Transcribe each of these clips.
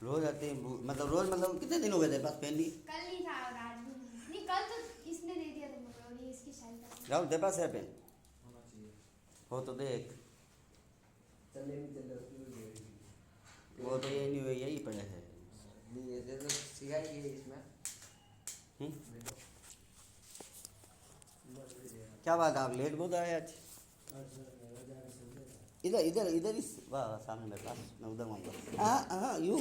रोज आते हैं मतलब रोज मतलब कितने दिन हो गए तेरे पास पेन नहीं? कल नहीं था और आज भी नहीं, कल तो इसने दे दिया था मुझे और ये इसकी शादी का। राहुल तेरे पास है पेन? होना चाहिए। हो तो देख। चले नहीं चले उसमें भी दे रही। वो तो ये नहीं हुई, यही पड़े है। नहीं ये तो सिखाई है इसमें। हम्म? देखो बस वही दे रहा। क्या बात है, आप लेट बहुत आए आज? इधर इधर इधर ही वाह वाह, सामने मेरे पास, मैं उधर आऊँगा। हाँ हाँ यूँ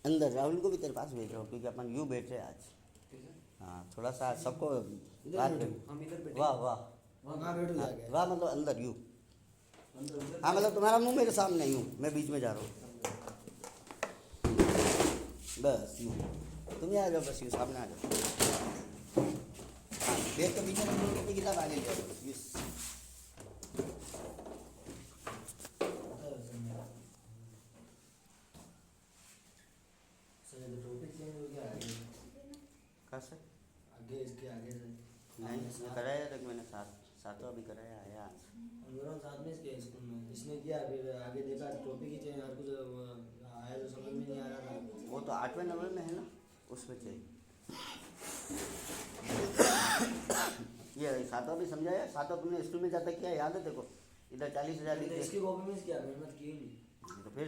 अंदर। राहुल को भी तेरे पास भेज रहा हूँ क्योंकि अपन यूँ बैठ रहे हैं आज। ठीक है। हाँ थोड़ा सा सबको इधर बात बैठो, करें। हम इधर बैठे। वाह वाह वहाँ बैठो हाँ, जाके। वाह मतलब अंदर यूँ। अंदर उधर। हाँ मतलब तुम्हारा मुंह मेरे सामने यूँ, मैं बीच में जा रहा हूँ। बस यूँ तुम ही आ जाओ, बस यूँ सामने आ जाओ। हाँ बैग के पीछे रखो, की किताब आगे ले जाओ। यस टॉपिक चेंज हो गया आगे। कैसे? आगे इसके आगे से। नहीं इसने कराया था, मैंने सातों अभी कराया आया। हम दोनों साथ में इसके स्कूल में इसने किया, फिर आगे देखा टॉपिक ही चेंज, हर कुछ आया तो समझ में नहीं आ रहा था। वो तो 8वें नंबर में है ना, उसमें चाहिए। ये सातों भी समझाया, सातों तुमने स्कूल में जाता किया, याद है देखो? इधर 40,000 मैंने लिखे। इसकी कॉपी में किया, मेहनत की नहीं। तो फिर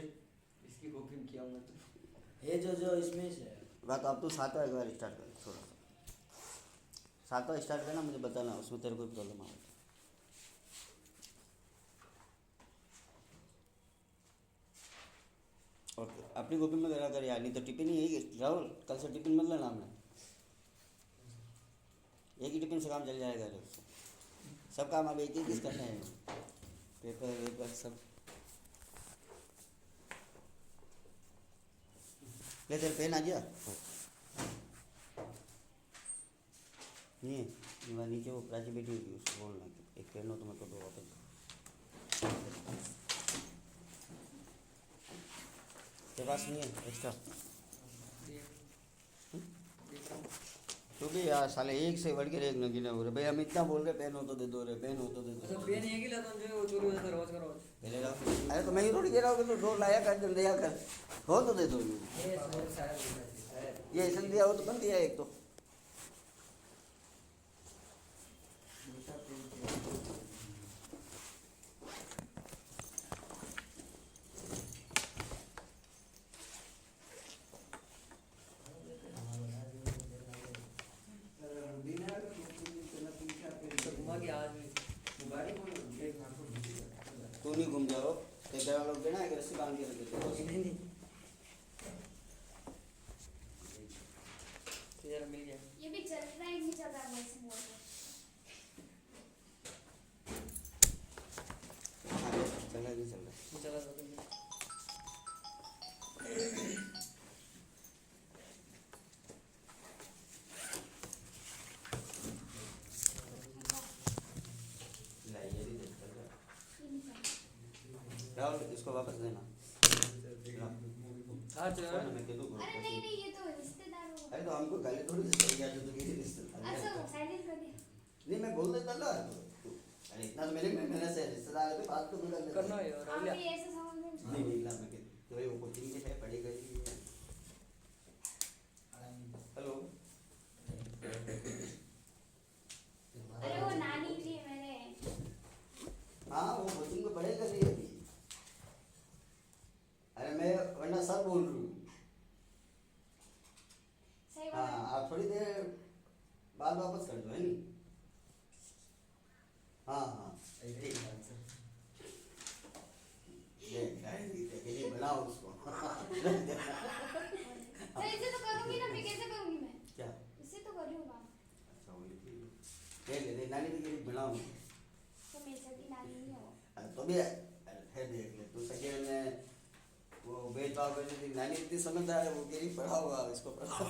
इसकी कॉपी में किया मैं तो। ये जो इसमें से है। बात अब तू सातवां एक बार स्टार्ट कर, थोड़ा सा सातवां स्टार्ट करना, मुझे बताना उसमें तेरे कोई प्रॉब्लम आ रही। ओके अपनी कॉपी में करा कर यार, नहीं तो टिफिन ही यही। राहुल कल से टिफिन मत लेना हमने, एक ही टिफिन से काम चल जाएगा। सब काम अब एक ही किस करना है, पेपर वेपर सब। ले तेरे पेन आ गया? नहीं है, वहाँ नीचे वो प्राची बैठी हुई, उसको बोलना कि एक पेन हो तो मैं तो दो वापस। तेरे पास नहीं है एक्स्ट्रा? क्योंकि यार साले एक से बढ़ के एक न गिने हो रहे भाई, हम इतना बोल रहे पेन हो तो दे दो रे, पेन हो तो दे दो। पेन एक ही लाता हूँ जो चोरी होता है रोज का रोज। पहले रहो, अरे तो मैं ही रोटी दे रहा हूँ कि तू दो लाया कर, जल्दी दिया कर, हो तो दे दो। ये ऐसा दिया हो तो बन दिया एक तो। तू नहीं घूम जाओ, तेरे घर वालों के ना एक रस्सी बांध के रख देते हो। मिल गया। ये भी चल रहा है, नहीं चल रहा है वैसे मोड़ पे। चल रहा है, नहीं चल रहा है। चला ला, ये भी देख, चल रहा है। ये नहीं चल रहा। राहुल इसको वापस देना। हाँ चलो। कौन है, मैं कह दूँ? अरे नहीं नहीं, ये तो रिश्तेदार हो। अरे तो हमको गाली थोड़ी देते हैं, क्या जो तू किसी रिश्तेदार अच्छा है। वो साइलेंट कर दिया। नहीं मैं बोल देता ना, अरे इतना तो मेरे से रिश्तेदार है तो बात तो कर लेते। करना है और आप लिया। भी ऐसे समझ में नहीं नहीं ला, मैं कह तो ये वो कोचिंग के है, पढ़ी गई है। हेलो अरे वो नानी थी मैंने। हाँ वो कोचिंग में पढ़े कर रही है अभी। अरे मैं वरना सब बोल रही हूँ। सही हाँ बात है। आप थोड़ी देर बाद वापस कर दो, है नहीं? हाँ हाँ ठीक है। ये बनाओ उसको। तो इसे तो करूंगी ना, मैं कैसे करूंगी मैं? क्या? इसे तो कर रही हूँ काम। अच्छा वही ठीक है, ले ले नानी के लिए बनाओ। तो मेरे से भी नानी नहीं हो। अरे तो भी है, देख ले तू सके में वो भेदभाव करने की। नानी इतनी समझदार है, वो कह रही पढ़ा हुआ इसको पढ़ाओ।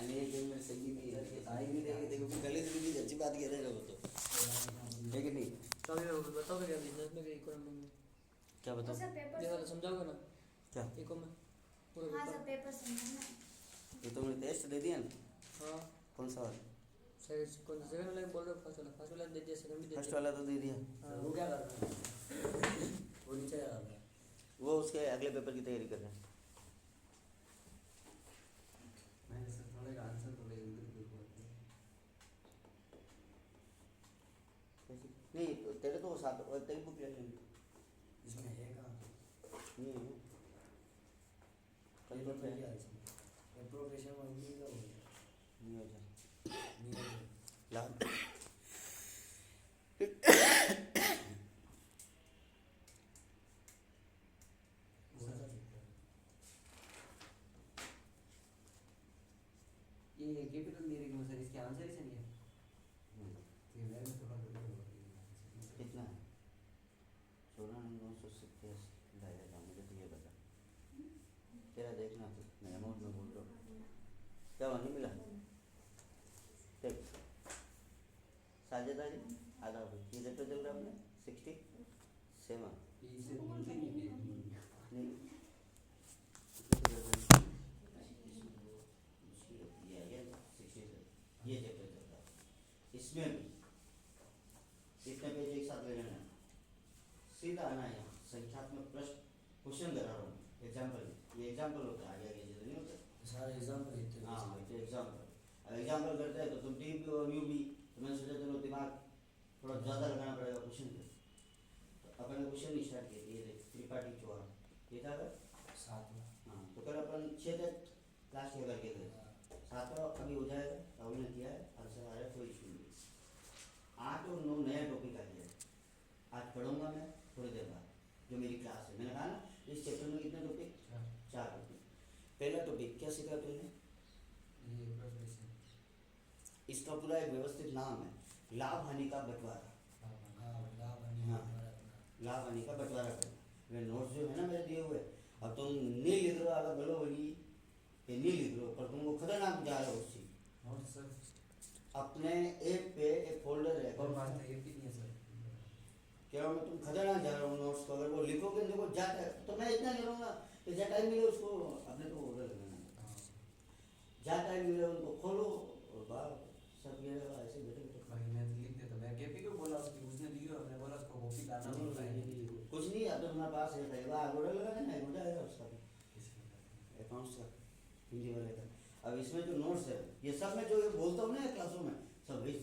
अनेक दिन में सही नहीं है, आई नहीं देगी देखो गले से भी अच्छी बात कह रहे हो तो, है कि नहीं? तो अभी बताओ क्या बिजनेस में इकोनॉमी में क्या वो बताओ? सब पेपर। ये वाला समझाओगे ना क्या? इको में पूरा हाँ पेपर। सब पेपर समझना। ये तुमने टेस्ट दे दिया ना? हाँ कौन सा वाला? सेकंड कौन सेकंड वाला बोल रहे हो? फर्स्ट वाला दे दिया, सेकंड भी दे फर्स्ट दिया। वाला तो दे दिया। हाँ, वो क्या कर रहा है? वो नीचे आ रहा है। वो उसके अगले पेपर की तैयारी कर रहे हैं। मैंने सर थोड़े आंसर थोड़े इधर देखो नहीं तो तेरे तो वो साथ और तेरी बुक ले लेंगे। इसमें है कहाँ नहीं है। कल तो पेपर है। क्या है इसमें एप्रोप्रिएशन और नहीं का हो गया नहीं हो जाए नहीं हो गया। ला कौन सा चैप्टर है? ये कैपिटल थियरी में सर इसके आंसर ही से नहीं है ये मेरे में थोड़ा गड़बड़ हो गई है। कितना है 16,987 लाएगा मुझे तो ये बता तेरा देखना तो मैं अमाउंट में बोल रहा हूँ क्या वहाँ नहीं मिला देख साजेदा जी आधा हो ये चैप्टर चल रहा है अपने 67 ये इसे मिलते नहीं है नहीं ये चैप्टर चल रहा है इसमें भी इतने पेज एक साथ ले लेना है सीधा आना है यहाँ संख्यात्मक प्रश्न क्वेश्चन करा रहा हूँ एग्जाम्पल ये एग्जाम्पल होता है आगे आगे जैसे नहीं होता सारे एग्जाम्पल इतने हाँ तो एग्जाम्पल एग्जाम्पल करते हैं तो तुम टी भी और यू भी तो मैंने सोचा चलो दिमाग थोड़ा ज़्यादा लगाना पड़ेगा क्वेश्चन पे तो अपन ने क्वेश्चन स्टार्ट किए थे ये देख त्रिपाठी चौहा ये था अगर सातवां हाँ तो कल अपन 6 तक क्लास किया करके थे 7वां अभी हो जाएगा राहुल ने किया है आंसर आ रहा है कोई इशू नहीं 8 और 9 नया टॉपिक आ गया है आज पढ़ूंगा मैं थोड़ी देर बाद जो मेरी क्लास है मैंने कहा ना इस चैप्टर में कितने टॉपिक 4 टॉपिक पहला टॉपिक क्या सीखा तुमने ये प्रोफेशन इसका पूरा एक व्यवस्थित नाम है लाभ हानि का बंटवारा हाँ लाभ हानि हाँ। हमारा अपना लाभ हानि का बंटवारा करना वे नोट्स जो है ना मेरे दिए हुए अब तुम नहीं लिख रहे हो अगर बोलो बोली कि नहीं लिख रहे हो पर तुमको खतरनाक जा रहा हो उस चीज नोट सर अपने ऐप पे एक फोल्डर है और बात तो ये भी नहीं है सर कह रहा हूँ मैं तुम खतरनाक जा रहा हूँ नोट्स को अगर वो लिखोगे देखो जाता है तो मैं इतना कह रहा कि जहाँ टाइम मिले उसको अपने तो ऑर्डर लगाना हाँ जहाँ टाइम मिले उनको खोलो और बाहर सब ये ऐसे बैठे बैठे भाई मैं तो लिख देता मैं केपी को बोला उसकी उसने लिखा मैंने बोला उसको कॉपी लाना पड़ता है कुछ नहीं अब तो तुम्हारे पास है कई बार ऑर्डर लगा देना है हो जाएगा उसका अकाउंट्स का हिंदी वाले का अब इसमें जो नोट्स है ये सब मैं जो ये बोलता हूँ ना क्लासों में सब भेज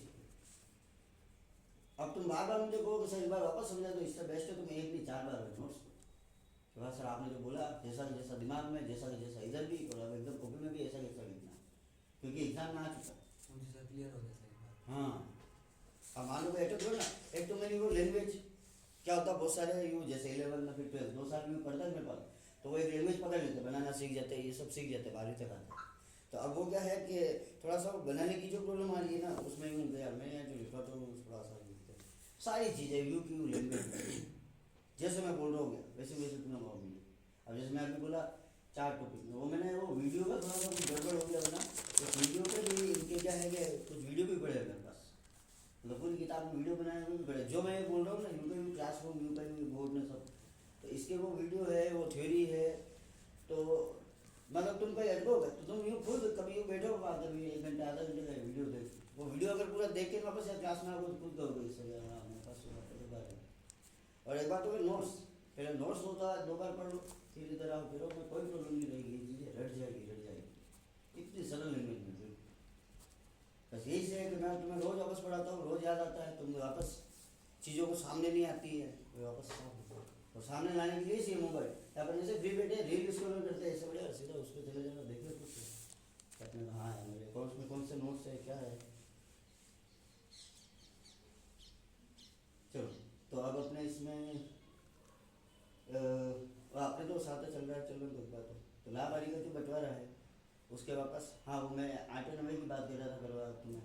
अब तुम बार बार मुझे कहो कि सर एक बार वापस समझा तो इससे बेस्ट है तुम एक नहीं 4 बार नोट्स कि हाँ सर आपने जो बोला जैसा कि जैसा दिमाग में जैसा कि जैसा इधर भी और अब एकदम कॉपी में भी ऐसा कैसा लिखना क्योंकि एग्जाम में आ चुका मुझे सर क्लियर हो गया सर हाँ अब मान लो एक तो मेरी वो लैंग्वेज क्या होता है बहुत सारे यू जैसे 11 में फिर 12 2 साल में पढ़ता है मेरे पास तो वो एक लैंग्वेज पकड़ लेते बनाना सीख जाते ये सब सीख जाते 12वीं तक आता तो अब वो क्या है कि थोड़ा सा बनाने की जो प्रॉब्लम आ रही है ना उसमें यूँ यार मैं यहाँ जो लिखा तो थोड़ा सा सारी चीज़ें यू की लैंग्वेज जैसे मैं बोल रहा हूँ वैसे वैसे तुम्हें वो मिले अब जैसे मैं अभी बोला 4 टॉपिक वो मैंने वो वीडियो का थोड़ा सा कुछ गड़बड़ हो गया बना उस वीडियो पे भी इनके क्या है कि कुछ वीडियो भी पड़े मेरे पास मतलब पूरी किताब में वीडियो बनाए हुए भी पड़े जो मैं बोल रहा हूँ ना यू पे क्लासरूम यू पे बोर्ड में सब तो इसके वो वीडियो है वो थ्योरी है तो मतलब तुम कहीं अटकोगे तो तुम यूँ खुद कभी यूँ बैठो कभी 1 घंटा आधा घंटे का वीडियो देख वो वीडियो अगर पूरा देख के वापस यार क्लास में आओगे तो खुद कहोगे इससे यार हाँ मेरे पास तो बात है और एक बार तो फिर नोट्स पहले नोट्स होता है 2 बार पढ़ लो फिर इधर आओ फिर में कोई प्रॉब्लम नहीं रहेगी ये चीज़ें रट जाएगी इतनी सरल लैंग्वेज में फिर बस यही से है कि मैं तुम्हें रोज़ वापस पढ़ाता हूँ रोज़ याद आता है तुम वापस चीज़ों को सामने नहीं आती है वो वापस और सामने लाने के लिए चाहिए मोबाइल अपन जैसे फ्री बैठे रील स्क्रॉल करते हैं ऐसे बढ़िया सीधा उस पर चले जाना देखिए कुछ अपने हाँ है मेरे अकाउंट्स में कौन से नोट्स है क्या है चलो तो अब अपने इसमें आपने तो साथ चल रहा है चलो कोई बात है तो लाभ हानि का जो बंटवारा है उसके वापस हाँ वो मैं 8वें 9वें की बात कर रहा था करवा तुम्हें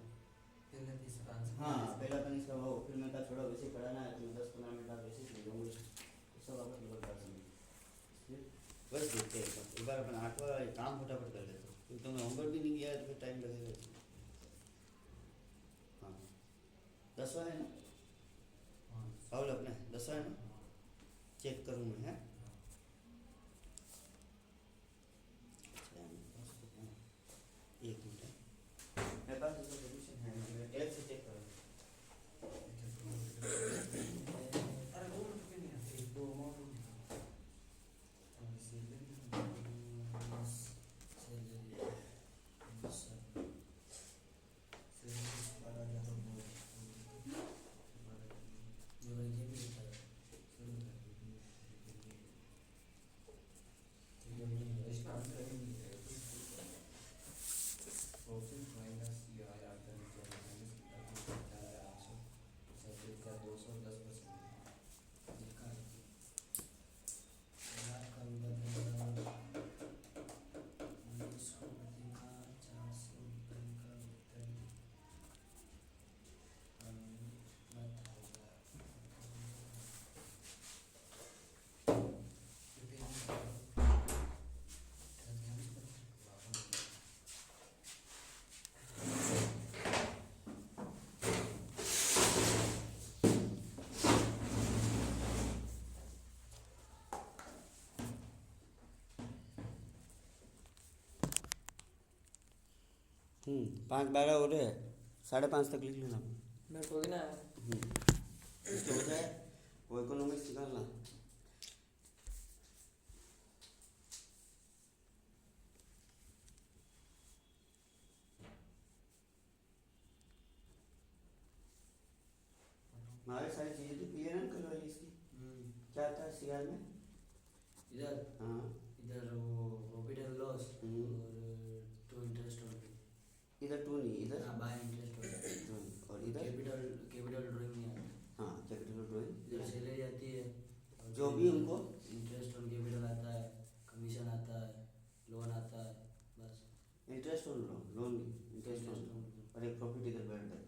पहले तीसरा आंसर हाँ पहला अपन इसका वो फिर मैं कहा छोड़ा वैसे पढ़ाना है तो 10-15 मिनट बाद वैसे सीख लूँगी सब वापस निकल पास बस देखते हैं एक बार अपन 8वां काम फटाफट कर लेते हैं क्योंकि तुमने होमवर्क भी नहीं किया है तो फिर टाइम लगेगा हाँ 10वां है ना राहुल अपने 10वां है ना चेक करूँ मैं है एक मिनट मेरे पास इसका सोल्यूशन है मैं टैब से चेक करूँ अरे वो तो नहीं है एक दो अमाउंट 5:12 हो रहे हैं, 5:30 तक लिख लेना। मेरे को भी ना इसके बजाय वो इकोनॉमिक्स निकालना। हमारे सारी चीज़ें तो क्लियर है कल वाली इसकी। क्या था सीआर में? इधर हाँ इधर वो प्रॉफिट एंड लॉस हम्म। और टू इंटरेस्ट ऑन इधर 2 नहीं, इधर बाय इंटरेस्ट ऑन और इधर कैपिटल ड्राइंग नहीं आता। हाँ कैपिटल इधर ड्राइंग सैलरी आती है और जो भी उनको इंटरेस्ट ऑन कैपिटल आता है, कमीशन आता है, लोन आता है, बस interest on loan interest on Interest और एक प्रॉफिट इधर बैठ जाता है,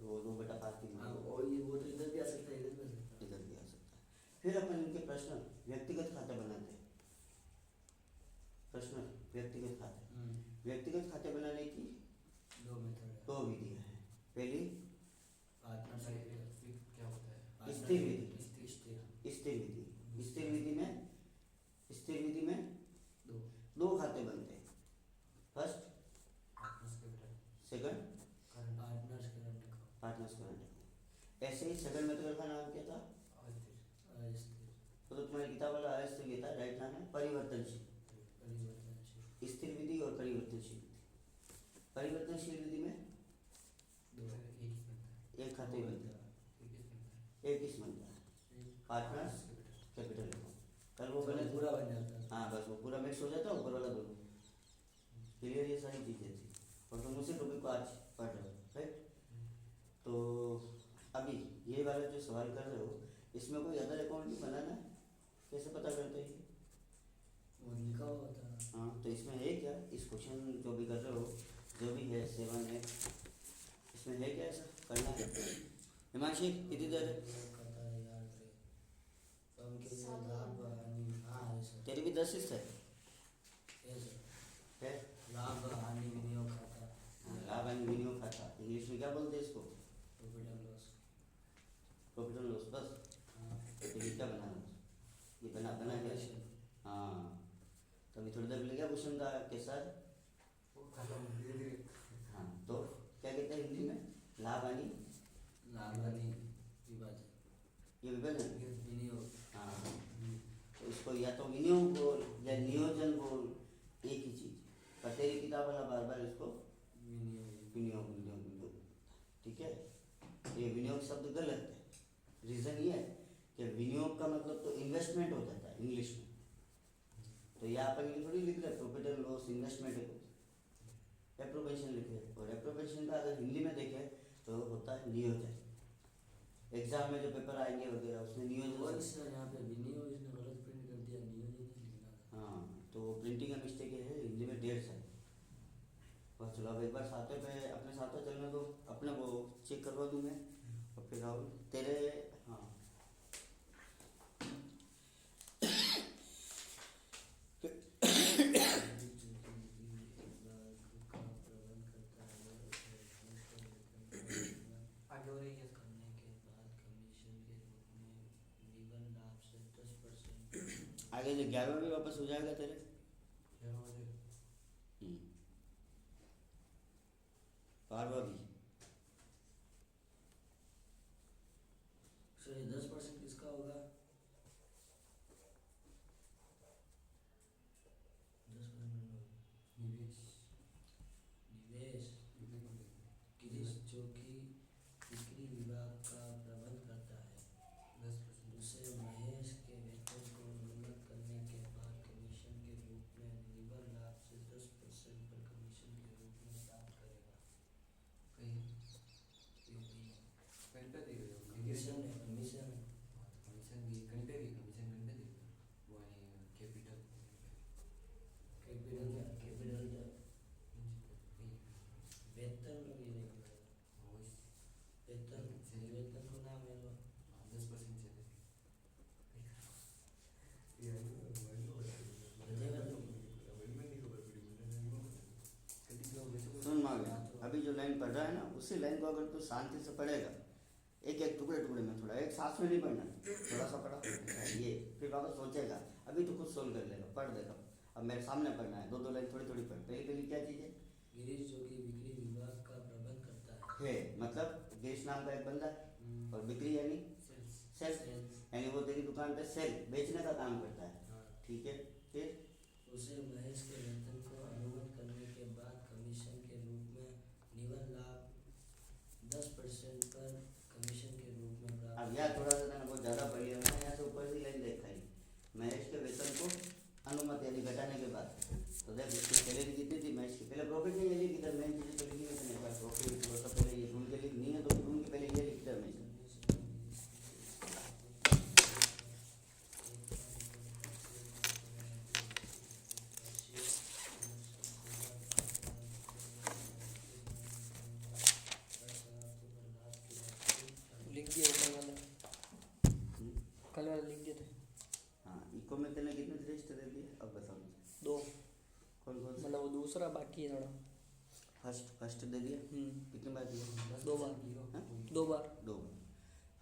वो 2/5 की हाँ, और ये वो तो इधर भी आ सकता है, इधर भी आ सकता है। इधर भी आ सकता है। फिर अपन इनके प्रश्न व्यक्तिगत खाते बनाते हैं। प्रश्न व्यक्तिगत खाते, व्यक्तिगत खाते बनाने की दो मेथड है। 2 विधियाँ हैं। पहली पार्टनरशिप क्या होता है? स्थिर विधि। स्थिर स्थिर विधि, स्थिर विधि में दो 2 खाते बनते हैं। First second partners current partners current. ऐसे ही सेकंड मेथड का नाम क्या था? अस्थिर तो तुम्हारी किताब वाला अस्थिर ये था, राइट नाम है परिवर्तनशील। परिवर्तनशील स्थिर विधि और परिवर्तनशील विधि। परिवर्तनशील विधि में दो एक खाते बनते हैं, एक किस बनता है पार्टनर्स कैपिटल। कल वो बने पूरा बन जाता है। हाँ बस वो पूरा मिक्स हो जाता है ऊपर वाला दोनों। क्लियर? ये सारी चीज़ें थी और तुम उसी टॉपिक को आज पढ़ रहे हो, राइट? तो अभी ये वाला जो सवाल कर रहे हो इसमें कोई अदर अकाउंट भी बनाना है, कैसे पता करते हैं? वो लिखा हुआ होता है। हाँ तो इसमें है क्या, इस क्वेश्चन जो भी कर रहे हो जो भी है 7 है, इसमें है क्या ऐसा करना है? हिमांशी कितनी देर है? करता है यार से फर्म के लिए लाभ हानि। हाँ है सर, तेरी भी 10 हिस्सा है सर। है? लाभ हानि विनियोग खाता, लाभ एंड विनियोग खाता, इंग्लिश में क्या बोलते हैं इसको? Profit and loss. Profit and loss. बस हाँ, तो ये क्या बनाना, ये बना क्या? हाँ तभी थोड़ी देर मिल गया क्वेश्चन था के सर। हाँ तो क्या कहते हैं हिंदी में? लाभ हानि लाभ हानि विभाजन, ये विभाजन। विनियोग। हाँ तो इसको या तो विनियोग बोल या नियोजन बोल, एक ही चीज। पर तेरी किताब वाला बार बार इसको विनियोग विनियोग विनियोग विनियोग, ठीक है? ये विनियोग शब्द गलत है। रीजन ये है कि विनियोग का मतलब तो इन्वेस्टमेंट हो जाता है इंग्लिश में, तो यहाँ पर ये थोड़ी लिख रहे प्रॉफिट एंड लॉस इन्वेस्टमेंट है, एप्रोप्रिएशन लिखे। और एप्रोप्रिएशन का अगर हिंदी में देखें तो होता है नियोजन। एग्जाम में जो पेपर आएंगे वगैरह उसमें और नियोजन। इसका यहाँ पे विनियोग इसने गलत प्रिंट कर दिया, नियोजन ही लिखना था। हाँ तो प्रिंटिंग का मिस्टेक है, हिंदी में 1.5 है। बस चलो अब एक बार सातवें पे अपने सातवें चलने दो, अपने वो चेक करवा दूँ मैं और फिर राहुल तेरे। हाँ आगे हो रही है इसका। करने के बाद कमीशन के रूप में निगम लाभ से 10%। आगे जो 11वां भी वापस हो जाएगा तेरे। 12वां भी। सर ये 10% किसका होगा? 10% निवेश निवेश गिरीश जो कि बिक्री विभाग का प्रबंध करता है, 10%। दूसरे महेश के वेतन को उन्नत करने के बाद कमीशन के रूप में निगम लाभ से 10% पर कमीशन के रूप में प्राप्त करेगा। कहीं ये वही है। कहीं पे दी गई कमीशन है, कमीशन है। कमीशन भी कहीं पे भी कमीशन कहीं पे दी वो है कैपिटल कैपिटल क्या? कैपिटल क्या? वेतन ये नहीं पड़ेगा। वेतन वेतन को नाम है लो 10% चले सुन मांगे अभी जो लाइन पढ़ रहा है ना उसी लाइन को अगर तू शांति से पढ़ेगा, एक एक टुकड़े टुकड़े में, थोड़ा एक साथ में नहीं पढ़ना, थोड़ा सा पढ़ा ये फिर वापस सोचेगा, अभी तो खुद सोल्व कर लेगा, पढ़ देगा। अब मेरे सामने पढ़ना है, 2-2 लाइन थोड़ी थोड़ी पढ़। पहली पहली क्या चीज़ है? गिरीश जो कि बिक्री विभाग का प्रबंध करता है मतलब गिरीश नाम का एक बंदा है है और बिक्री यानी सेल्स सेल यानी वो तेरी दुकान पे सेल बेचने का काम करता है। हाँ ठीक है फिर उसे महेश के वेतन को अनुबंध करने के बाद कमीशन के रूप में निवन लाभ 10% पर कमीशन के रूप में प्राप्त अब यार थोड़ा सा मैंने बहुत ज़्यादा पढ़ लिया मैंने यहाँ से ऊपर से लाइन देखा ही महेश के वेतन को अनुमति यानी घटाने के बाद तो देख इसकी सैलरी कितनी थी महेश की पहले प्रॉफिट नहीं है लिखी इधर मेन चीज़ तो लिखी है मेरे पास प्रॉफिट वो सब पहले ये ढूंढ के लिखनी है तो ढूंढ के पहले ये लिखता है हमेशा। लिख दिया कल वाला कल वाला लिख दिए थे हाँ इको में तेने कितने श्रेष्ठ दे दिए अब बताओ मुझे दो कौन कौन सा मतलब वो दूसरा बाकी है थोड़ा फर्स्ट दे दिया कितने बार दिया दो बार हाँ? दो बार दो बार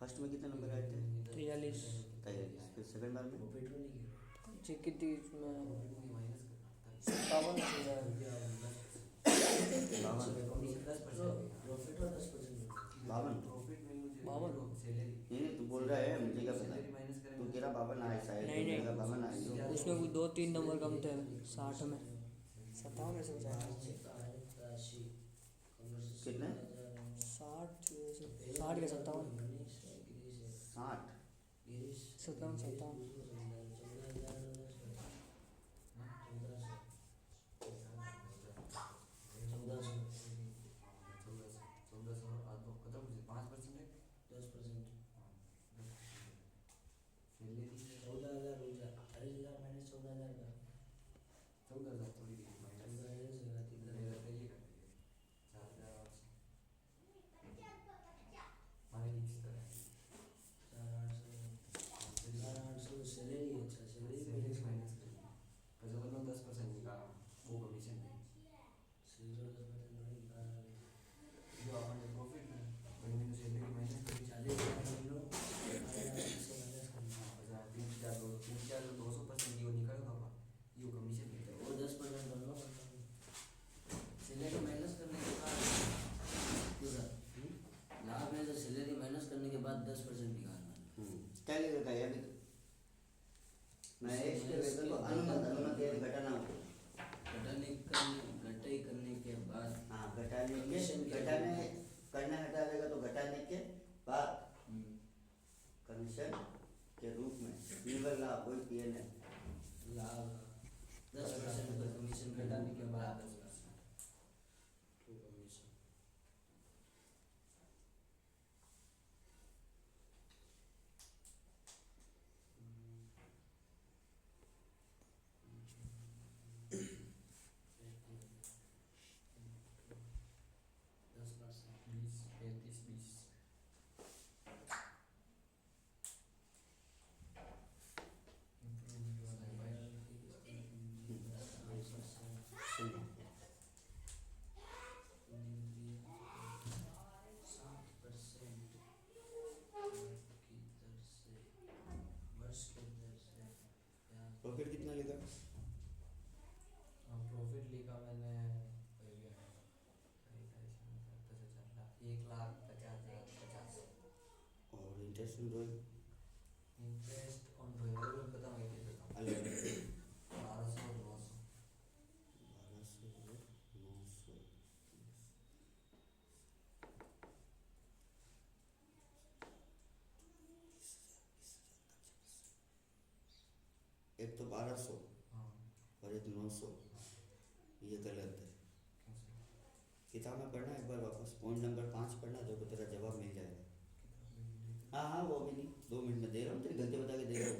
फर्स्ट में कितने नंबर आए थे 43 43 फिर सेकंड बार में प्रॉफिट नहीं गिरा जी कितनी इसमें माइनस 57 प्रॉफिट और 10% बावन प्रॉफिट में मुझे बावन? सैलरी नहीं तू बोल रहा है मुझे क्या पता सैलरी माइनस करें तू कह रहा बावन आए शायद नहीं, नहीं। 52 आए उसमें कोई 2-3 नंबर कम थे 60 में 57 ऐसे कुछ आया राशि कितने 60 60 के 57 60 57 क्या लिखा है अभी महेश के वेतन को अनुमति यानी घटाना होगा घटाई करने के बाद हाँ घटाने करना हटा देगा तो घटाने के बाद कमीशन के रूप में निवल लाभ कोई पिए नहीं लाभ 10% पर कमीशन घटाने के बाद 10% टू कमीशन प्रॉफिट कितना लिखा प्रॉफिट लिखा मैंने 1,50,50 और इंटरेस्ट में रोई इंटरेस्ट ऑन रोयबल पता मैं क्या देता हूँ अलग 1200 और 900 1200 900 एक तो 1200 हाँ और एक 900 ये गलत है क्यों से किताब में पढ़ना एक बार वापस पॉइंट नंबर 5 पढ़ना देखो तेरा जवाब मिल जाएगा। हाँ हाँ वो भी नहीं 2 मिनट में दे रहा हूँ तेरी गलती बता के दे रहा हूँ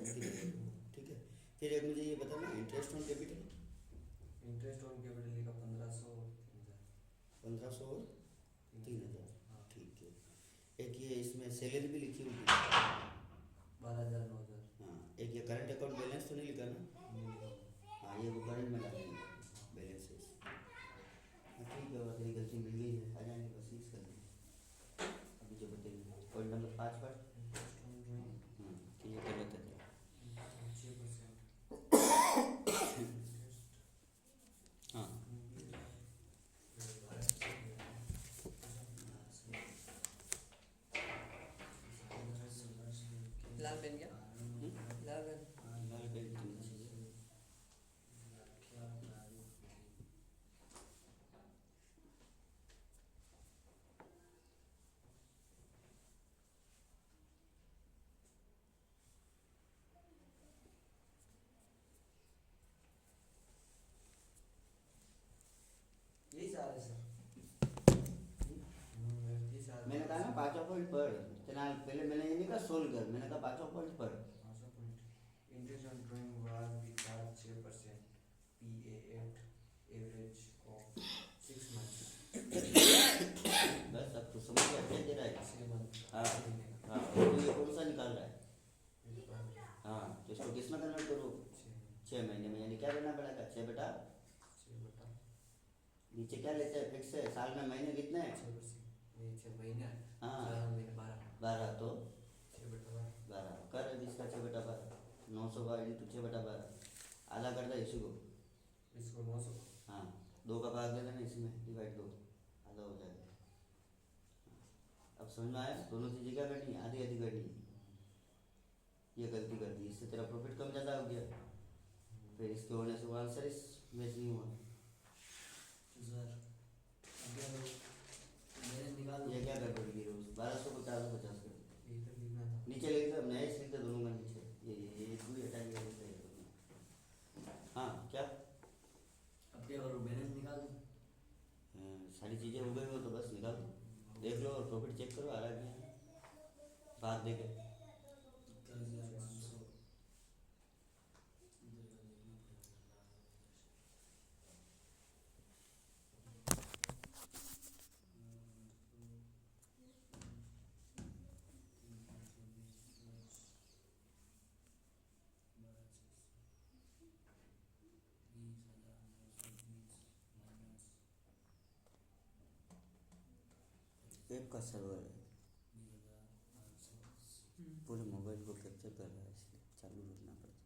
ठीक है। फिर एक मुझे ये बताना interest on capital interest on capital लिखा 1500 1500 और 3000 हाँ ठीक है। एक ये इसमें सैलरी भी लिखी होगी 12,000 9,000 हाँ एक ये करंट अकाउंट बैलेंस तो नहीं लिखा ना नहीं लिखा हाँ ये वो करंट में डालेंगे बैलेंसेस हाँ ठीक है और तेरी गलती मिल गई है आ जाएंगे बस यूज़ कर लेंगे अभी जो बताइए पॉइंट नंबर 5 पर इंटरेस्ट ऑन ड्राइंग कि ये गलत है तेरा 6% हाँ पॉइंट पढ़ तेना पहले मैंने ये नहीं कहा सोल्व कर, मैंने कहा 5 पॉइंट पढ़। 5 point interest on drawing was विचार 6% PA8 एवरेज ऑफ 6 months। बस अब तो समझ गया क्या दे रहा है। 6 month हाँ महीने का हाँ, तो ये कौन सा निकाल रहा है। इस बार हाँ तो इसको किस में कन्वर्ट करो, 6 महीने में, यानी क्या करना पड़ेगा 6 बटा 6 बटा नीचे क्या लेते हैं फिक्स है, साल में महीने कितने हैं। 6% ये 6 महीने हाँ 12 महीने 12 तो 6 बटा 12 कर इसका 6 बटा 12 900 इंटू 6 बटा 12 आधा कर दे इसी को। 12 इसको 900 हाँ 2 का भाग दे देना इसमें, डिवाइड 2 आधा हो जाएगा। अब समझ में आया, दोनों चीज़ें क्या करनी है, आधी आधी करनी है। ये गलती कर दी, इससे तेरा प्रॉफिट कम ज़्यादा हो गया, फिर इसके होने से वो आंसर इस मैच नहीं हुआ। सर अगर मेरे निकाल ये क्या गड़बड़ की रोज 1200 को 450 कर दो। ये कर लिखना था नीचे लिख दो, नए लिख दे दोनों का नीचे, ये पूरी हटाइए लिखते हैं दोनों। हाँ क्या अब क्या करूँ, बैलेंस निकाल दूँ। सारी चीज़ें हो गई हो तो बस निकाल दो, देख लो और प्रॉफिट चेक करो, आ रहा है क्या बात देखे। 10,500 ऐप का सर्वर है, पूरे मोबाइल को कैप्चर कर रहा है, इसलिए चालू रखना पड़ता है।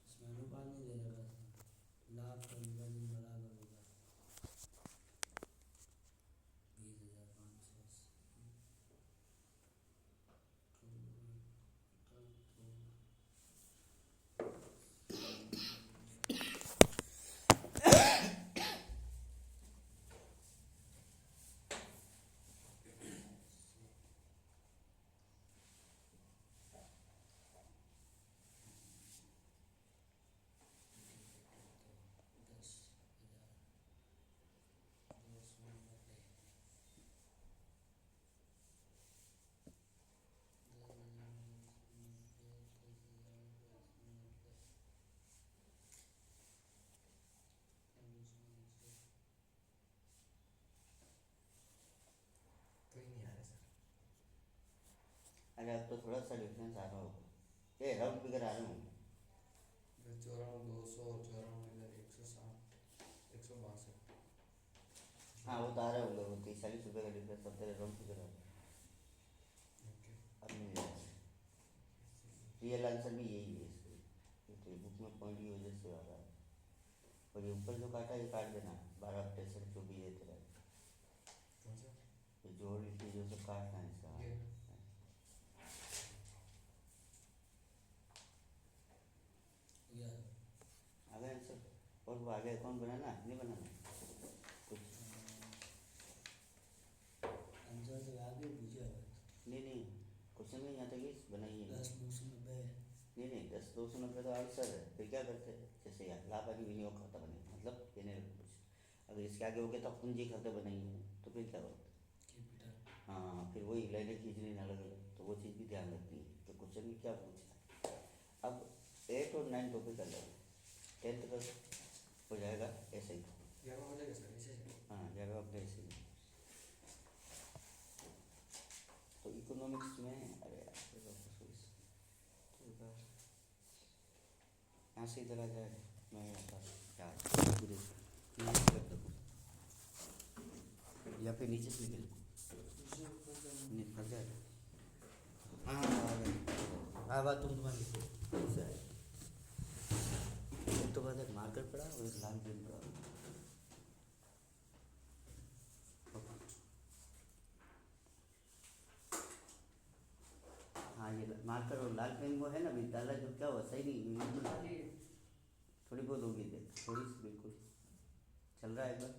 इसमें अनुपात नहीं दे रखा था, लाभ का विभाजन बराबर होगा 20,500 कोई नहीं आ रहा सर। अरे अब तो थोड़ा सा डिफरेंस आ रहा होगा, ये राउंड फिगर आ रहा हूँ। 54 200 और 54 इधर 160 162। हाँ वो तो आ रहा होगा, वो 30-40 रुपये का डिफरेंस अब तेरे राउंड फिगर आ रहा है। ओके अब मिल जाएगा, रियल आंसर भी यही है इसके, ये तो बुक में पॉइंट की वजह से आ रहा है। और ये ऊपर जो काटा ये काट देना, 12 63 जो भी है तेरा, कौन सा ये जोड़ लिखी जो सब काटना है इसका। ये या आ गया आंसर, और वो आगे अकाउंट बनाना नहीं बनाना कुछ आंसर तो आगे पूछा है नहीं क्वेश्चन में यहाँ तक ही बनाइए। 10,990 नहीं 10,290 तो आंसर है, फिर क्या करते हैं, जैसे यार लाभ आदि विनियोग खाता बने, मतलब देने लगे कुछ, अगर इसके आगे हो गया तो पूंजी खाता बनाइए, तो फिर क्या होता है। कैपिटल हाँ फिर वही लाइनें खींचनी अलग अलग, तो वो चीज़ भी ध्यान रखनी है कि क्वेश्चन में क्या पूछा है। अब 8 और 9 टॉपिक कर लेंगे, 10th का हो जाएगा ऐसे ही। 11 हो जाएगा सर ऐसे हाँ जाएगा अपने ऐसे ही। तो इकोनॉमिक्स में अरे यार यहाँ से इधर आ जाएगा, मैं यार पूरे या फिर नीचे से निकल फंस जाएगा। हाँ हाँ बात तुम्हारी ऐसे है। एक तो बाद एक मार्कर पड़ा और एक लाल पेन पड़ा। हाँ ये मार्कर और लाल पेन वो है ना विद्यालय जो क्या हुआ सही नहीं, थोड़ी बहुत होगी देख, थोड़ी सी बिल्कुल चल रहा है एक बार।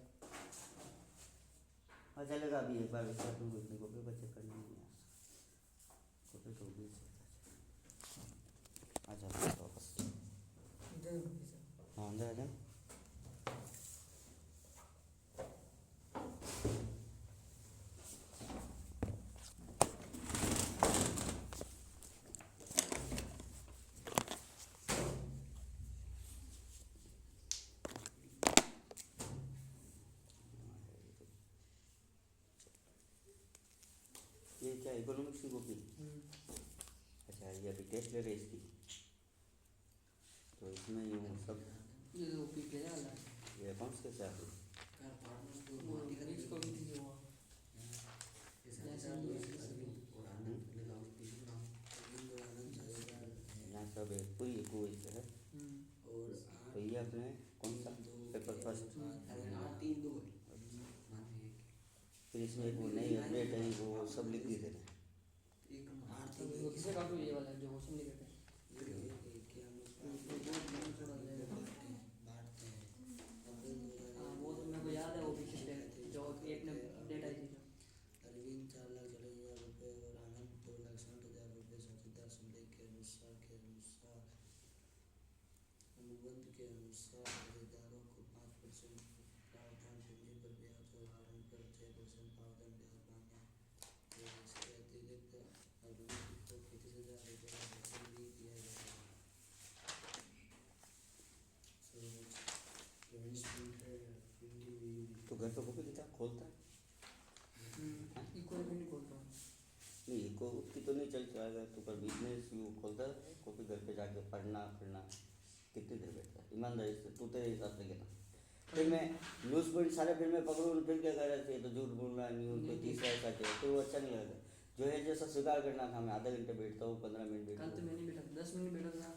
हाँ चलेगा अभी एक बार उसका तुम इतनी कॉपी बच्चे करनी नहीं है। कॉपी तो होगी अच्छा वापस इधर होगी सर। हाँ अंदर आ जा ये क्या इकोनॉमिक्स की कॉपी अच्छा ये अभी टेस्ट ले रहे इसकी तो इसमें यूँ सब ये तो ओपी के वाला ये अकाउंट्स कैसे आते हैं कार पार्टनर्स को वो माटी का मिक्स को भी थी वो ये सारे जैसे साथ ये दोस्त ऐसे अरविंद और आनंद लगाओ पीछे बनाओ अरविंद और आनंद साझेदार हैं यहाँ सब है पूरी को इससे है और तो ये अपने कौन सा पेपर फर्स्ट अरे 8 3 2 माने फिर इसमें एक वो नई अपडेट है वो सब लिख दिए थे एक आरती वो किसे काटू ये वाला जो मौसम लिखे थे क्या बांटते हैं अप्रैल हाँ वो तो मेरे को याद है वो भी किसने जो एक ने अपडेट आई थी जो अरविंद 4,40,000 रुपये और आनंद 2,60,000 रुपये साझेदार संलेख के अनुसार अनुबंध के अनुसार साझेदारों को 5% प्रावधान पूंजी पर ब्याज और आरंभ पर 6% प्रावधान ब्याज मान्य है इसके अतिरिक्त अरविंद को 35,000 रुपये का वेतन भी दिया जाएगा तो घर पे कॉपी किताब खोलता है इको भी नहीं खोलता हूँ नहीं को उसकी तो नहीं चल जाएगा तो पर बिजनेस यू खोलता है कॉपी घर पे जाके पढ़ना फिरना कितनी देर बैठता है ईमानदारी से तू तेरे हिसाब से कहना फिर मैं न्यूज़ पॉइंट सारे फिर मैं पकड़ूँ फिर क्या कर रहे थे तो झूठ बोलना न्यूज़ पे तीसरा ऐसा चाहिए तो वो अच्छा नहीं लगता जो है जैसा स्वीकार करना था मैं आधा घंटे बैठता हूँ 15 मिनट बैठता कल तो हूँ मैं नहीं बैठा 10 मिनट बैठा था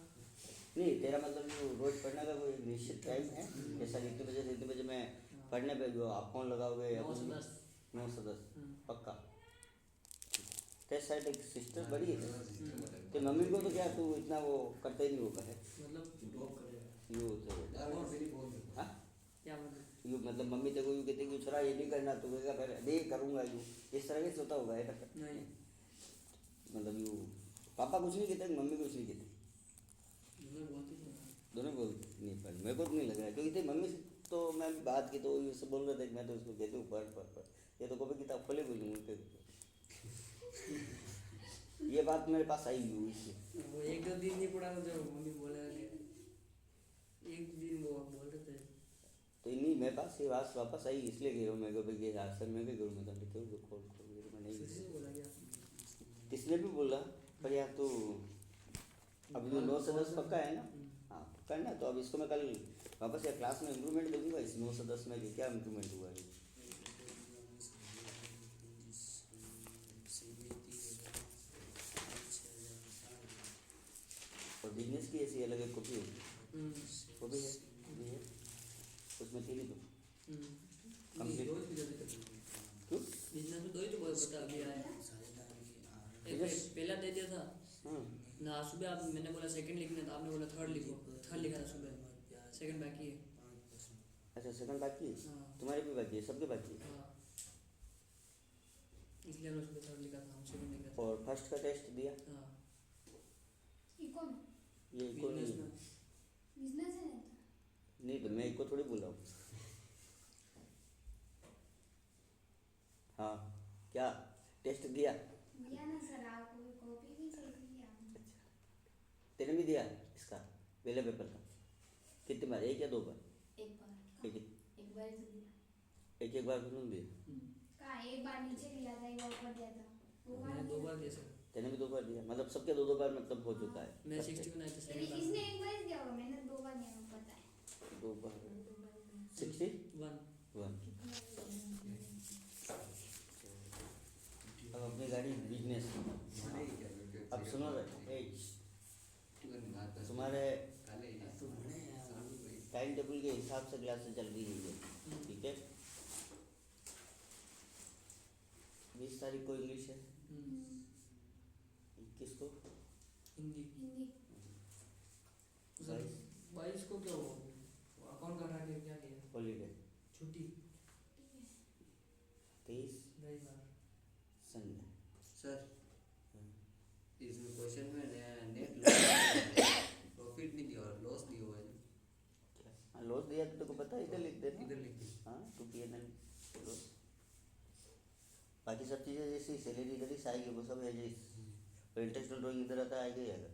नहीं तेरा मतलब जो रोज पढ़ने का कोई एक निश्चित टाइम है जैसा इतने बजे मैं पढ़ने पे जो आप फोन लगाओगे या 9 से 10 9 से 10 पक्का तेरे साइड एक सिस्टर बड़ी है तो मम्मी को तो क्या तू इतना वो करते ही नहीं होगा है मतलब ड्रॉप करेगा यू तो और मेरी बोल दे हाँ क्या मतलब यू मतलब मम्मी तेरे को यू कहते कि छोरा ये नहीं करना तू कहेगा पहले नहीं करूँगा यू इस तरह से होता होगा है नहीं मतलब यू पापा कुछ नहीं कहते मम्मी कुछ नहीं कहती मैं बोलती थी दोनों बोलते नहीं पर मेरे को तो नहीं लग रहा क्योंकि तेरी मम्मी से तो मैं बात की तो ये सब बोल रहे थे मैं तो उसको कहती हूँ पढ़ ये तो कभी किताब खोले बोलूँ मुझे ये बात मेरे पास आई हुई इसलिए वो एक दो दिन नहीं पड़ा था जब मम्मी बोले एक दिन वो बोल रहे थे तो नहीं मेरे पास ये बात वापस आई इसलिए कह रहा हूँ मैं को भाई आज सर मैं भी करूँ मैं तो क्यों जो खोल खोल मैं नहीं किसी से बोला गया किसने भी बोला पर यार तो अब जो 9 से 10 पक्का है ना हाँ पक्का है ना तो अब इसको मैं कल वापस यार क्लास में इम्प्रूवमेंट देखूंगा इस 9 से 10 में कि क्या इम्प्रूवमेंट हुआ है और बिजनेस की ऐसी अलग एक कॉपी होगी वो भी है भी है उसमें 3 ही तो नहीं रोज भी जल्दी करते क्यों बिजनेस में दो ही तो बहुत बता अभी आया एक Business- पहला दे दिया था हाँ ना सुबह आप मैंने बोला सेकंड लिखना था आपने बोला थर्ड लिखो थर्ड लिखा था सुबह सेकंड बाकी है अच्छा सेकंड बाकी है हाँ तुम्हारे भी बाकी है सबके बाकी है हाँ इसलिए हमने सुबह थर्ड लिखा था हम सेकंड लिखा था और फर्स्ट का टेस्ट दिया हाँ इको में ये इको बिजनेस नहीं में बिजनेस है नहीं नहीं तो मैं इको थोड़ी बोल रहा हूँ हाँ क्या टेस्ट दिया दिया ना सर आपको कॉपी भी चाहिए आपने तेने भी दिया इसका पहले पेपर का कितनी बार एक या 2 बार एक बार एक एक बार तो दिया एक बार सुन दिया कहाँ एक बार नीचे दिया था एक बार ऊपर दिया था दो बार मैंने 2 दिया। बार दिया सर तेने भी 2 बार दिया मतलब सबके 2 बार मतलब हो चुका है मैं 60 में आया था इसने सेकंड इसने एक बार ही दिया होगा मैंने दो बार दिया होगा पता है 2 बार दो बार दिया। 61 अब अपनी गाड़ी बिजनेस माने क्या अब सुनो रे तुम्हारे टाइम टेबल के हिसाब से क्लासेस चल रही है ठीक है 20 तारीख को इंग्लिश है 21 को हिंदी हिंदी 22 को क्या हुआ अकाउंट का हटा के क्या किया हॉलीडे छुट्टी 23 रविवार संडे सर लॉस दिया तो तेको पता है, इधर लिख देना। इधर लिख दे। हाँ, to P N L loss. बाकी सब चीज़ें जैसी सैलरी इधर ही से आएगी, वो सब है जैसे, और इंटरेस्ट ऑन ड्रॉइंग इधर आता आएगा ही आएगा।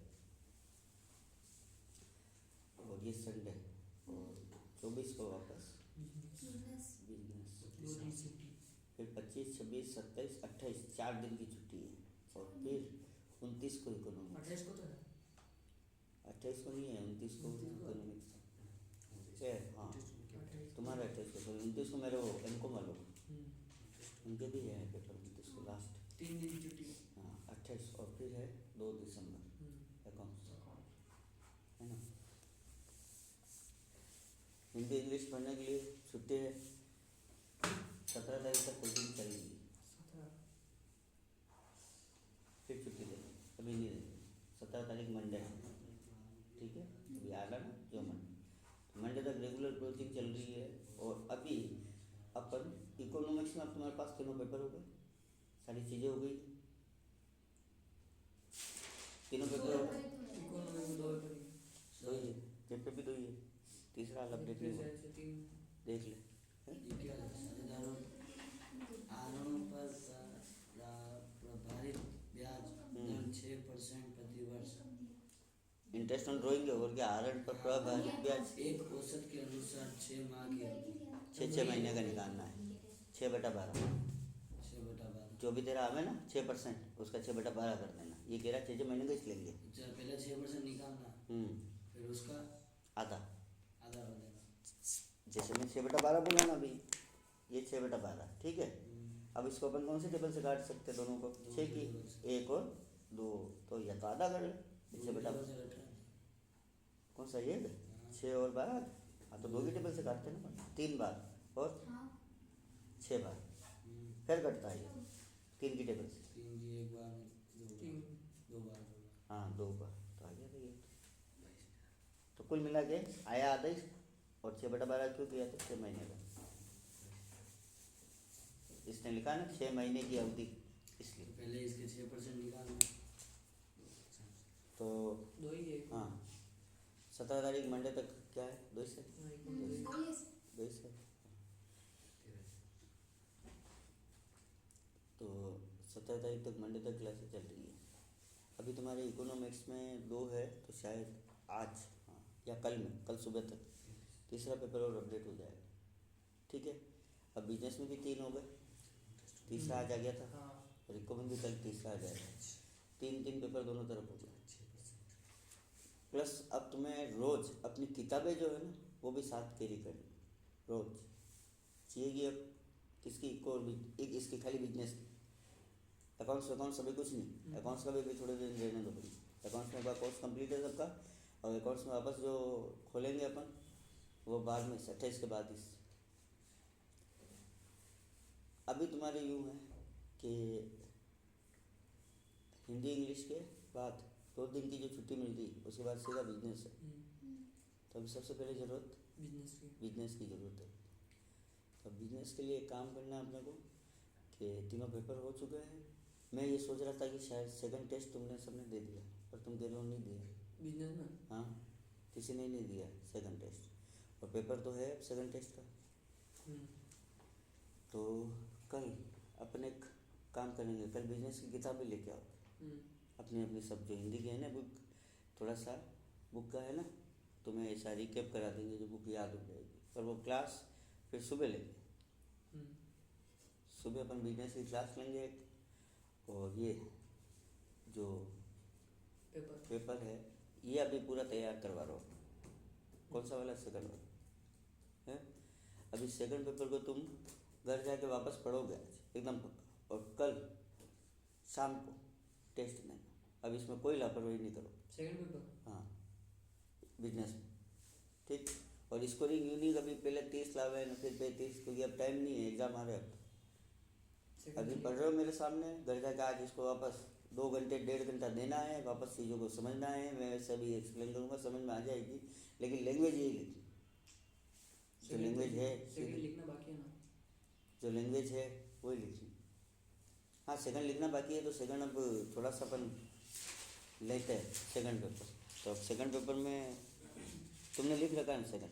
और ये संडे और 24 को वापस बिजनेस बिजनेस, फिर 25, 26, 27, 28 4 दिन की छुट्टी है, और फिर 29 को इकोनॉमिक्स। 28 को तो है। 28 को नहीं है, 29 को इकोनॉमिक्स है। हाँ, तुम्हारा 28 को, तो 29 को मेरे वो इनको मालूम, उनके भी है पेपर 29 को लास्ट। 3 दिन की छुट्टी। हाँ 28, और फिर है 2 दिसंबर अकाउंट्स, है ना। हिंदी इंग्लिश पढ़ने के लिए छुट्टी है, 17 तारीख तक कोचिंग चलेगी, 17। फिर छुट्टी देंगे, अभी नहीं देंगे। 17 तारीख मंडे है, ठीक है, अभी आ रहा ना जो मंडे तक रेगुलर कोचिंग चल रही है। और अभी अपन इकोनॉमिक्स में अब तुम्हारे पास तीनों पेपर हो गए, सारी चीज़ें हो गई, तीनों पेपर हो गए, इकोनॉमी में 2 पेपर ही। दो ही है, पेपर भी दो ही है, तीसरा वाला अपडेट नहीं हुआ, से 3। देख ले। ये क्या है? साझेदारों आरोपों पर प्रभारित ब्याज दर 6% प्रति वर्ष। इंटरेस्ट ऑन ड्राइंग है, और क्या आरएड पर प्रभारित ब्याज एक औसत के अनुसार 6 माह की अवधि, 6 महीने का निकालना है, 6/12 6/12। जो भी तेरा आवे ना 6%, उसका 6/12 कर देना। ये कह रहा 6 महीने का इस लेंगे, अच्छा, पहले 6% निकालना, फिर उसका आधा, आधा हो देना। जैसे मैं 6/12 बोला ना अभी, ये 6/12, ठीक है। अब इसको अपन कौन से टेबल से काट सकते हैं दोनों को, 6 की 1 और 2, तो या तो आधा कर ले, 6/12 कौन सा ये 6 और 12, हाँ तो 2 की टेबल से काटते हैं ना, 3 बार और 6 बार, फिर कटता है ये 3 की टेबल से, 3 की 1 बार में 2 बार, हाँ 2 बार, तो आ गया था ये। तो कुल मिला के आया आधा ही, और 6/12 क्यों किया, तो 6 महीने का इसने लिखा ना, 6 महीने की अवधि, इसलिए। तो पहले इसके 6% निकालना। तो 2 ही है। हाँ 17 तारीख मंडे तक क्या है, 2 से हाँ, इकोनॉमी। 2 से, तो 17 तारीख तक मंडे तक क्लासेस चल रही है। अभी तुम्हारे इकोनॉमिक्स में 2 है, तो शायद आज, हाँ या कल में, कल सुबह तक तीसरा पेपर और अपडेट हो जाएगा, ठीक है। अब बिजनेस में भी 3 हो गए, तीसरा आज आ गया था, हाँ। और इको में भी कल तीसरा आ जाएगा, 3 पेपर दोनों तरफ हो गया। प्लस अब तुम्हें रोज़ अपनी किताबें जो है ना, वो भी साथ कैरी करनी रोज़ चाहिए। अब किसकी, इको और एक इसकी खाली बिजनेस की, अकाउंट्स अभी कुछ नहीं, अकाउंट्स का भी थोड़े दिन रहने दो भाई। अकाउंट्स में कोर्स कंप्लीट है सबका, और अकाउंट्स में वापस जो खोलेंगे अपन वो बाद में 28 के बाद इस। अभी तुम्हारे यूँ है कि हिंदी इंग्लिश के बाद 2 दिन की जो छुट्टी मिलती है, उसके बाद सीधा बिजनेस है। तो अभी सबसे पहले ज़रूरत बिजनेस की ज़रूरत है। तो बिजनेस के लिए एक काम करना है अपने को कि तीनों पेपर हो चुके हैं। मैं ये सोच रहा था कि शायद सेकंड टेस्ट तुमने सबने दे दिया, पर तुम कह रहे हो नहीं दिया। बिजनेस में हाँ, किसी ने नहीं दिया सेकंड टेस्ट, और पेपर तो है सेकंड टेस्ट का। तो कल अपन एक काम करेंगे, कल बिजनेस की किताबें लेके आओ अपनी अपनी, सब जो हिंदी के है ना बुक, थोड़ा सा बुक का है ना, तो मैं ऐसा रिकेप करा देंगे जो बुक याद हो जाएगी। और वो क्लास फिर सुबह लेंगे, सुबह अपन बिजनेस की क्लास लेंगे एक, और ये जो पेपर है ये अभी पूरा तैयार करवा रहा हूँ। कौन सा वाला, सेकंड वाला है। अभी सेकंड पेपर को तुम घर जाके वापस पढ़ोगे आज एकदम पक्का, और कल शाम को टेस्ट देना। अब इसमें कोई लापरवाही नहीं करो। सेकंड पेपर, हाँ बिजनेस में, ठीक। और स्कोरिंग यूनिक अभी पहले 30 लावे ना, फिर 35, क्योंकि अब टाइम नहीं है, एग्जाम आ रहे हैं। अब अभी पढ़ रहे हो मेरे सामने, घर जाकर आज इसको वापस 2 घंटे 1.5 घंटा देना है, वापस चीज़ों को समझना है। मैं वैसे भी एक्सप्लेन करूँगा, समझ में आ जाएगी, लेकिन लैंग्वेज यही लिखी, जो लैंग्वेज है सेकंड लिखना बाकी है ना, जो लैंग्वेज है वही लिखनी। हाँ सेकंड लिखना बाकी है, तो सेकंड अब थोड़ा सा अपन लेते हैं सेकंड पेपर। तो अब सेकंड पेपर में तुमने लिख रखा है सेकंड,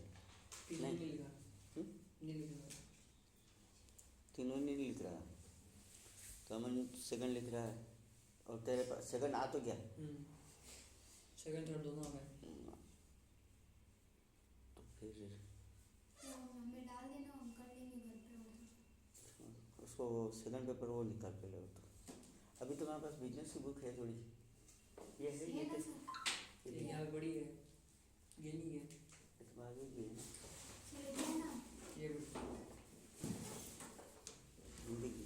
तीनों नहीं। नहीं लिखा, हम्म? नहीं लिखा। तीनों नहीं लिख रहा, तो अमन सेकंड लिख रहा है, और तेरे पास सेकंड आ तो गया। सेकंड थर्ड दोनों आ गए। तो फिर तो हमें डाल देना, हम कर लेंगे घर पे वो तो। उसको सेकंड पेपर वो निकाल के ले तो। अभी तो मेरे पास बिजनेस की बुक है थोड़ी, ये है, ये ना तो सर, ये यहाँ बड़ी है, ये नहीं है, ये तो आगे भी है ना, चले गए ना। ये बड़ी। हिंदी की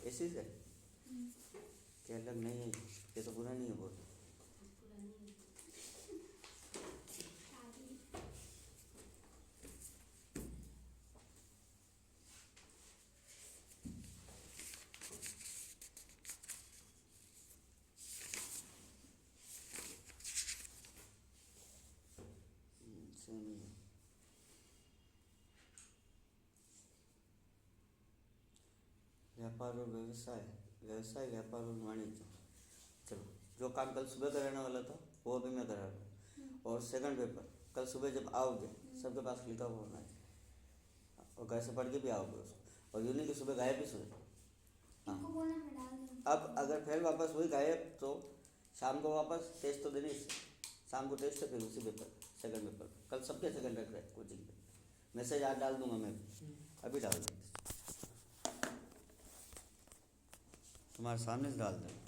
ऐसी है क्या, अलग नहीं है, ये तो बुरा नहीं है बहुत। शादी सेम ही है। व्यापार और व्यवसाय, व्यवसाय व्यापार और वाणिज्य। चलो, जो काम कल सुबह कराने वाला था वो अभी मैं करा रहा हूँ। और सेकंड पेपर कल सुबह जब आओगे सबके पास लिखा हुआ होना है, और घर से पढ़ के भी आओगे उसको, और यूँ नहीं कि सुबह गायब ही सोए। हाँ, इनको बोलना मैं डाल दूँगा। अब अगर फिर वापस वही गायब तो शाम को वापस टेस्ट तो देने इससे, शाम को टेस्ट है, फिर उसी पेपर सेकंड पेपर कल सबके सेकंड रख रहे हैं कोचिंग पे। मैसेज आज डाल दूंगा मैं भी, अभी डाल दूँगा, तुम्हारे सामने से डाल दूँगा।